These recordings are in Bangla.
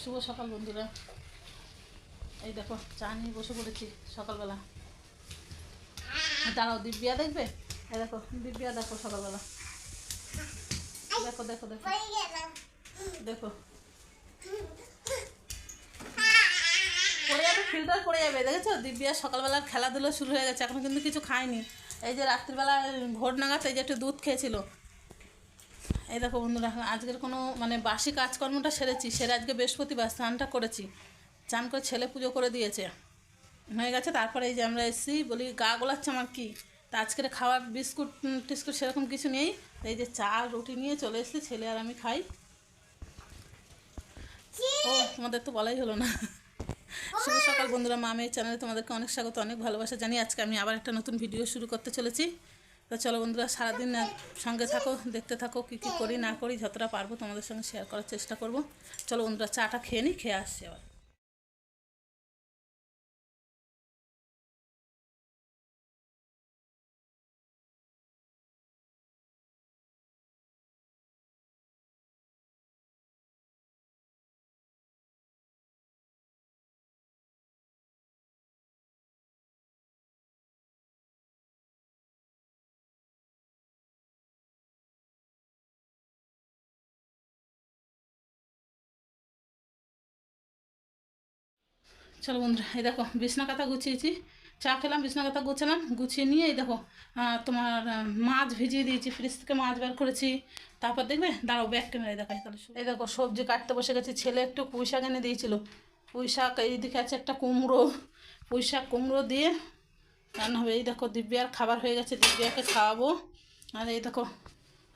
শুভ সকাল বন্ধুরা। এই দেখো চা নিয়ে বসে পড়েছি সকালবেলা। দাঁড়াও, দিব্যা দেখবে। এই দেখো দিব্যা, দেখো সকালবেলা, দেখো দেখো দেখো দেখো পড়ে যাবে, ফিল্টার পড়ে যাবে। দেখেছো দিব্যা সকালবেলার খেলাধুলো শুরু হয়ে গেছে, এখন কিন্তু কিছু খায়নি। এই যে রাত্রিবেলা ভোর নাগাদ এই যে একটু দুধ খেয়েছিল। এই দেখো বন্ধুরা, আজকের কোনো মানে বাসি কাজকর্মটা সেরে আজকে বৃহস্পতিবার স্নানটা করেছি, চান করে ছেলে পুজো করে দিয়েছে, হয়ে গেছে। তারপরে এই যে আমরা এসেছি, বলি গা গোলাচ্ছে আমার কি, তা আজকের খাবার বিস্কুট টিস্কুট সেরকম কিছু নেই। এই যে চা রুটি নিয়ে চলে এসেছি, ছেলে আর আমি খাই। ও তোমাদের তো বলাই হলো না। শুভ সকাল বন্ধুরা, মা মেয়ের চ্যানেলে তোমাদেরকে অনেক স্বাগত, অনেক ভালোবাসা জানি। আজকে আমি আবার একটা নতুন ভিডিও শুরু করতে চলেছি। তো চলো বন্ধুরা, সারাদিন সঙ্গে থাকো, দেখতে থাকো কী কী করি না করি, যতটা পারবো তোমাদের সঙ্গে শেয়ার করার চেষ্টা করব। চলো বন্ধুরা, চাটা খেয়ে নিই, খেয়ে আসছি আবার। চলো বন্ধুরা, এই দেখো বিছনা কাঁথা গুছিয়েছি, চা খেলাম, বিছনা কাঁথা গুছালাম, গুছিয়ে নিয়ে এই দেখো তোমার মাছ ভিজিয়ে দিয়েছি, ফ্রিজ থেকে মাছ বের করেছি। তারপর দেখবে, দাঁড়াও ব্যাগ ক্যামেরায় দেখাই তাহলে। এই দেখো সবজি কাটতে বসে গেছি, ছেলে একটু পুঁই শাক এনে দিয়েছিল, পুঁই শাক, এইদিকে আছে একটা কুমড়ো, পুঁই শাক কুমড়ো দিয়ে রান্না হবে। এই দেখো দিব্যার খাবার হয়ে গেছে, দিব্যাকে খাওয়াবো। আর এই দেখো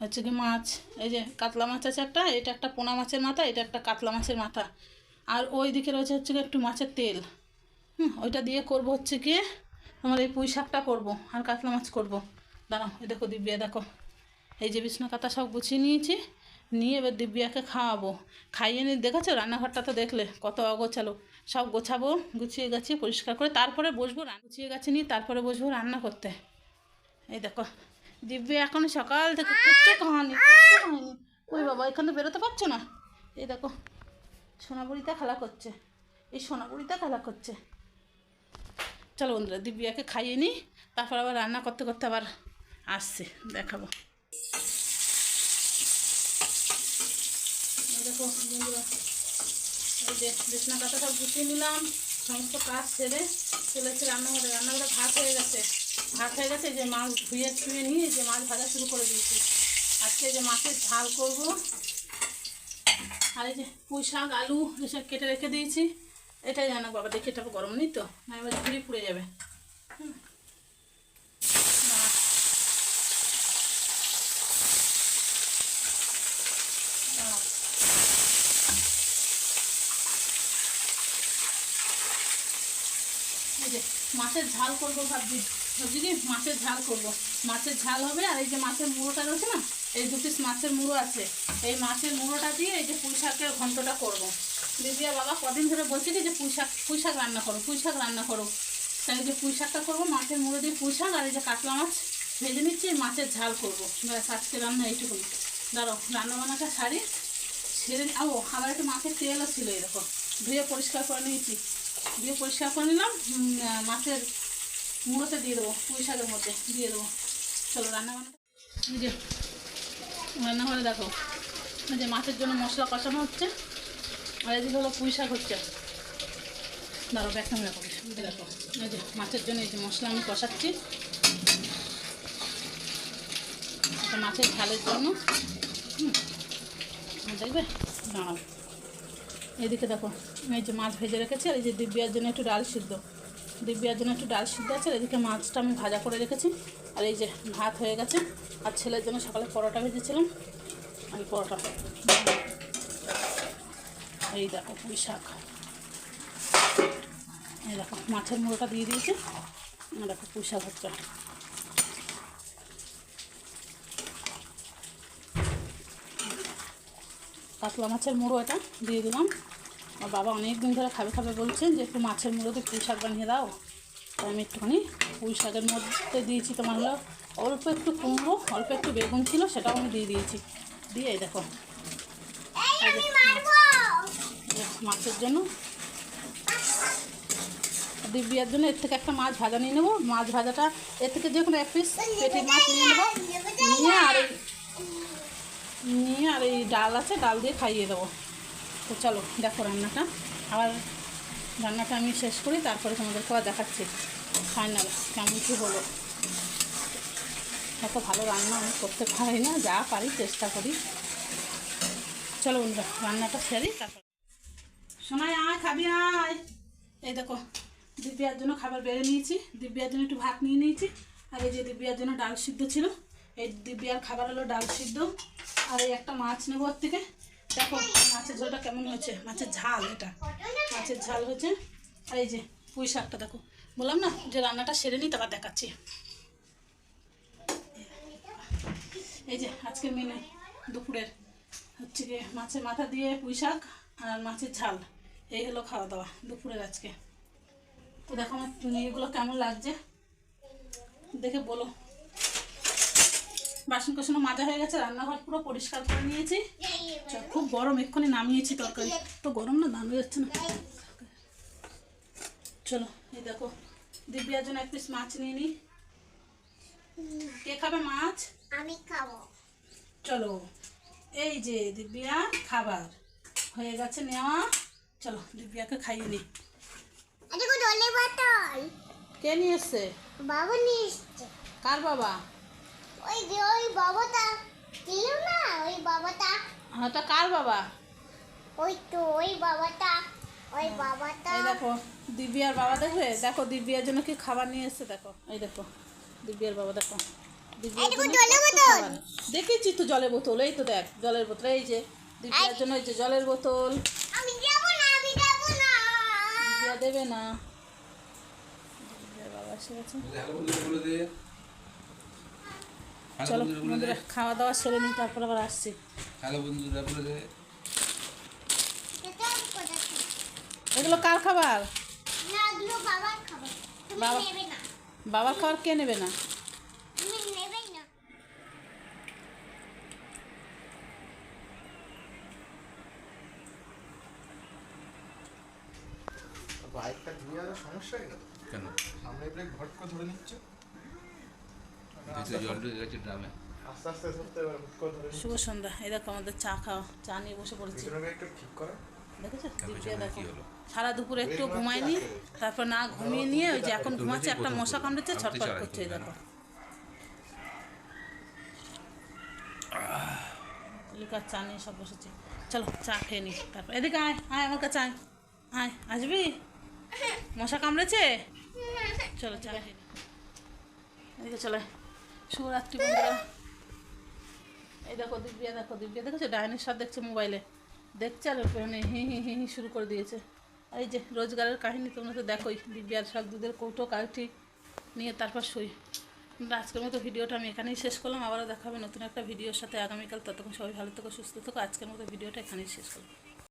হচ্ছে কি মাছ, এই যে কাতলা মাছ আছে একটা, এটা একটা পোনা মাছের মাথা, এটা একটা কাতলা মাছের মাথা। আর ওই দিকে রয়েছে হচ্ছে একটু মাছের তেল, ওইটা দিয়ে করব হচ্ছে কি তোমার এই পুঁই শাকটা করবো, আর কাতলা মাছ করবো। দাঁড়াও, এই দেখো দিব্যা, দেখো এই যে বিছনা কাতা সব গুছিয়ে নিয়েছি, নিয়ে এবার দিব্যাকে খাওয়াবো। খাইয়ে নিয়ে দেখেছো রান্নাঘরটা তো দেখলে কত অগোছালো, সব গোছাবো, গুছিয়ে গেছি পরিষ্কার করে, তারপরে বসবো, গুছিয়ে গেছে নিয়ে তারপরে বসবো রান্না করতে। এই দেখো দিব্যা এখন সকাল থেকে কিচ্ছু খাওয়ানি, ওই বাবা এখানে বেরোতে পারছো না। এই দেখো সোনাবুড়িটা খেলা করছে, এই সোনাবুড়িটা খেলা করছে। চলো বন্ধুরা, দিব্যাকে খাইয়ে নিই, তারপর আবার রান্না করতে করতে আবার আসছে, দেখাবো। দেখো বন্ধুরা, এই যে বিছনা কাটা সব গুছিয়ে নিলাম, সমস্ত কাজ সেরে চলেছে রান্নাঘরে। রান্নাঘরে ভাত হয়ে গেছে, এই যে মাছ ধুয়ে ছুঁয়ে নিয়ে যে মাছ ভাজা শুরু করে দিয়েছি। আজকে এই যে মাছের ঝাল করব, আর এই যে পুঁই শাক আলু এসব কেটে রেখে দিয়েছি। এটাই জানো বাবা, দেখি এটা গরম নেই তো, না এবার ঝুড়ি পুড়ে যাবে। এই যে মাছের ঝাল করবো ভাবছি কি মাছের ঝাল করব, মাছের ঝাল হবে। আর এই যে মাছের মুড়োটা রয়েছে না, এই 2 পিস মাছের মুড়ো আছে, এই মাছের মুড়োটা দিয়ে এই যে পুঁই শাকের ঘন্টটা করবো। দিদিয়া বাবা কদিন ধরে বলছে কি যে পুঁই শাক রান্না করো, তাই এই যে পুঁই শাকটা করবো, মাছের মুড়ো দিয়ে পুঁই শাক, আর এই যে কাতলা মাছ ভেজে নিচ্ছি, মাছের ঝাল করবো। ব্যাস আজকে রান্না এইটুকুই। দাঁড়াও রান্না বান্নাটা সেরে আবার একটু মাছের তেলও ছিল, এরকম ধুয়ে পরিষ্কার করে নিয়েছি, নিলাম, মাছের মুড়োতে দিয়ে দেবো, পুঁই শাকের মধ্যে দিয়ে দেবো। চলো রান্নাবান্না, এই যে রান্নাঘরে দেখো এই যে মাছের জন্য মশলা কষানো হচ্ছে, আর এদিকে হলো পুঁই শাক হচ্ছে। দাঁড়ো ব্যাগ ক্যামেরা করি, দেখো এই যে মাছের জন্য এই যে মশলা আমি কষাচ্ছি, এটা মাছের ঝালের জন্য। দেখবে দাঁড়াও, এদিকে দেখো এই যে মাছ ভেজে রেখেছি, আর এই যে দিব্যার জন্য একটু ডাল সিদ্ধ আছে। এদিকে মাছটা আমি ভাজা করে রেখেছি, আর এই যে ভাত হয়ে গেছে। আর ছেলের জন্য সকালে পরোটা ভেজেছিলাম, আর পরোটা। এই দেখো পুঁই শাক, এই দেখো মাছের মুড়োটা দিয়ে দিয়েছে, দেখো পুঁই শাক হচ্ছে। কাতলা মাছের মুড়ো এটা দিয়ে দিলাম। আর বাবা অনেক দিন ধরে খাবে বলছে যে একটু মাছের মুড়োতে পুঁই শাক বানিয়ে দাও, তাই আমি একটুখানি পুঁই শাকের মধ্যে দিয়েছি। তোমার হলো অল্প একটু কুমড়ো, অল্প একটু বেগুন ছিল, সেটাও আমি দিয়ে দিয়েছি। দিয়ে এই দেখো মাছের জন্য, দিব্যার জন্য এর থেকে একটা মাছ ভাজা নিয়ে নেবো। মাছ ভাজাটা এর থেকে যে কোনো এক পিস পেটি মাছ নিয়ে নেবো, নিয়ে আর এই ডাল আছে, ডাল দিয়ে খাইয়ে দেবো। তো চলো দেখো রান্নাটা, আবার রান্নাটা আমি শেষ করি, তারপরে তোমাদেরকে আবার দেখাচ্ছি ফাইনাল কেমন কী হলো। এত ভালো রান্না আমি করতে পারি না, যা পারি চেষ্টা করি। চলো বন্ধুরা রান্নাটা সেরি তারপর। শোনাই আয় খাবি আয়। এই দেখো দিব্যার জন্য খাবার বেড়ে নিয়েছি, দিব্যার জন্য একটু ভাত নিয়ে নিয়েছি, আর এই যে দিব্যার জন্য ডাল সিদ্ধ ছিল। এই দিব্যার খাবার হলো ডাল সিদ্ধ, আর এই একটা মাছ নেবো ওর থেকে। দেখো মাছের ঝোলটা কেমন হয়েছে, মাছের ঝাল, এটা মাছের ঝাল হয়েছে। আর এই যে পুঁই শাকটা দেখো, বললাম না যে রান্নাটা সেরে নিই তারপর দেখাচ্ছি। এই যে আজকের মেনু দুপুরের হচ্ছে গিয়ে মাছের মাথা দিয়ে পুঁই শাক আর মাছের ঝাল, এই হলো খাওয়া দাওয়া দুপুরের আজকে। তো দেখো আমার এগুলো কেমন লাগছে দেখে বলো। বাসন কোসনও মাজা হয়ে গেছে, রান্নাঘর পুরো পরিষ্কার করে নিয়েছি। খুব গরম, এক্ষুনি নামিয়েছি তরকারি, তো গরম না দাম যাচ্ছে না। চলো এই দেখো দিব্যার জন্য এক পিস মাছ নিয়ে নিই। কে খাবে মাছ? আমি খাবো। চলো এই যে দিব্যা খাবার হয়ে গেছে নেওয়া, চলো দিব্যাকে খাইয়ে নিই। আরে জলের বোতল কে নিয়ে এসছে? বাবা নিয়ে এসছে। কার বাবা? ওই যে ওই বাবাটা ছিল না, ওই বাবাটা। ওটা কার বাবা? ওই তো ওই বাবাটা, ওই বাবাটা। এই দেখো দিব্যার বাবা, দেখবে দেখো দিব্যার জন্য কি খাবার নিয়ে এসছে। দেখো এই দেখো দিব্যার বাবা, দেখো দিব্যার জন্য জলের কত বোতল খাবার। দেখেছি তো জলের বোতল, এই তো দেখ জলের বোতল, এই যে দিব্যার জন্য এই যে জলের বোতল। আমি যাব না, আমি যাব না। দিব্যা দেবে না, দিব্যার বাবা এসে গেছে। চলো বন্ধুরা খাওয়া দাওয়া সেরে নিই, তারপর আবার আসছি। হ্যালো বন্ধুরা বলে দে। এগুলো কার খাবার? না, এগুলো বাবার খাবার। তুমি বাবা নেবে না, বাবার খাবার কে নেবে না? তুমি নেবেই না। বাইকটা ধুয়ে আসার সমস্যা হয়ে গেল কেন? সামনে ব্রেক ভট করে ধরে নিচ্ছে, ভিতরে জল ঢুকে গেছে ড্রামে। আস্তে আস্তে ধরতে এবার হুট করে ধরে শুভ সন্ধ্যা। এই দেখো আমাদের চা খাওয়া, চা নিয়ে বসে পড়েছি। ভিতরে একটু ঠিক করে। দেখেছো দিব্যা পেছনে দেখো কি হলো? সারা দুপুরে একটু ঘুমায়নি, তারপর না ঘুমিয়ে নিয়ে ওই যে এখন ঘুমাচ্ছে, একটা মশা কামড়েছে ছটফট করছে। এই দেখো লিকার চা নিয়ে সব বসেছে। চলো চা খেয়ে নি, তারপর এদিকে আয়, আয় আমার কাছে আয়, আয় আসবি, মশা কামড়েছে। চলো চা খেয়ে নি, এদিকে চলে। শুভরাত্রি বন্ধুরা। এই দেখো দিব্যা, দেখো দিব্যা দেখেছো ডাইনির সাথে দেখছে মোবাইলে, দেখছে আর ওখানে হি হি হি হি শুরু করে দিয়েছে। এই যে রোজগারের কাহিনী তোমরা তো দেখোই, দিব্যার সব দুধের কৌটো কাঠি নিয়ে তারপর শুই। আজকের মতো ভিডিওটা আমি এখানেই শেষ করলাম, আবারও দেখা হবে নতুন একটা ভিডিওর সাথে আগামীকাল। ততক্ষণ সবাই ভালো থেকো, সুস্থ থেকো। আজকের মতো ভিডিওটা এখানেই শেষ করলাম।